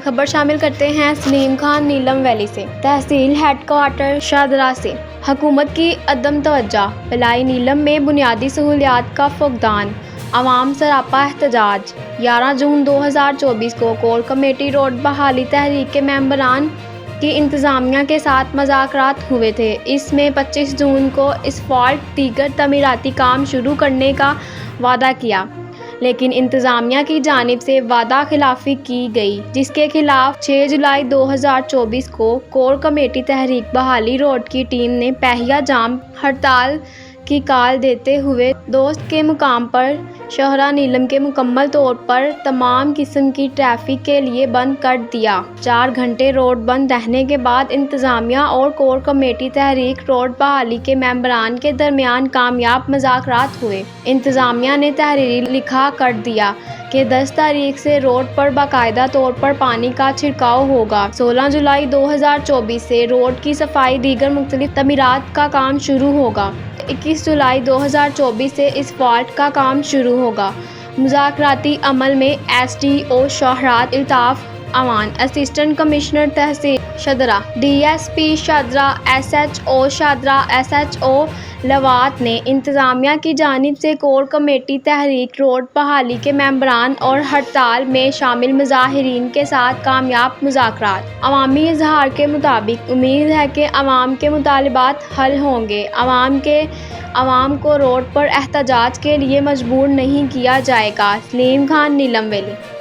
خبر شامل کرتے ہیں سلیم خان نیلم ویلی سے۔ تحصیل ہیڈ کوارٹر شاہدرہ سے حکومت کی عدم توجہ، بلائی نیلم میں بنیادی سہولیات کا فقدان، عوام سراپا احتجاج۔ 11 جون 2024 کو کور کمیٹی روڈ بحالی تحریک کے ممبران کی انتظامیہ کے ساتھ مذاکرات ہوئے تھے۔ اس میں 25 جون کو اسفالٹ دیگر تعمیراتی کام شروع کرنے کا وعدہ کیا، لیکن انتظامیہ کی جانب سے وعدہ خلافی کی گئی، جس کے خلاف 6 جولائی 2024 کو کور کمیٹی تحریک بحالی روڈ کی ٹیم نے پہیہ جام ہڑتال کی کال دیتے ہوئے دوست کے مقام پر شاہراہ نیلم کے مکمل طور پر تمام قسم کی ٹریفک کے لیے بند کر دیا۔ 4 گھنٹے روڈ بند رہنے کے بعد انتظامیہ اور کور کمیٹی تحریک روڈ بحالی کے ممبران کے درمیان کامیاب مذاکرات ہوئے۔ انتظامیہ نے تحریری لکھا کر دیا کہ 10 تاریخ سے روڈ پر باقاعدہ طور پر پانی کا چھڑکاؤ ہوگا۔ 16 جولائی 2024 سے روڈ کی صفائی دیگر مختلف تعمیرات کا کام شروع ہوگا۔ 21 جولائی 2024 سے اسفالٹ کا کام شروع ہوگا۔ مذاکراتی عمل میں ایس ڈی او شاہراہ الطاف امان، اسسٹنٹ کمشنر تحصیل Shahdara, D S P Shahdara, S H O Shahdara, S H O لواط نے انتظامیہ کی جانب سے کور کمیٹی تحریک روڈ بحالی کے ممبران اور ہڑتال میں شامل مظاہرین کے ساتھ کامیاب مذاکرات۔ عوامی اظہار کے مطابق امید ہے کہ عوام کے مطالبات حل ہوں گے، عوام کو روڈ پر احتجاج کے لیے مجبور نہیں کیا جائے گا۔ سلیم خان نیلم ویلی۔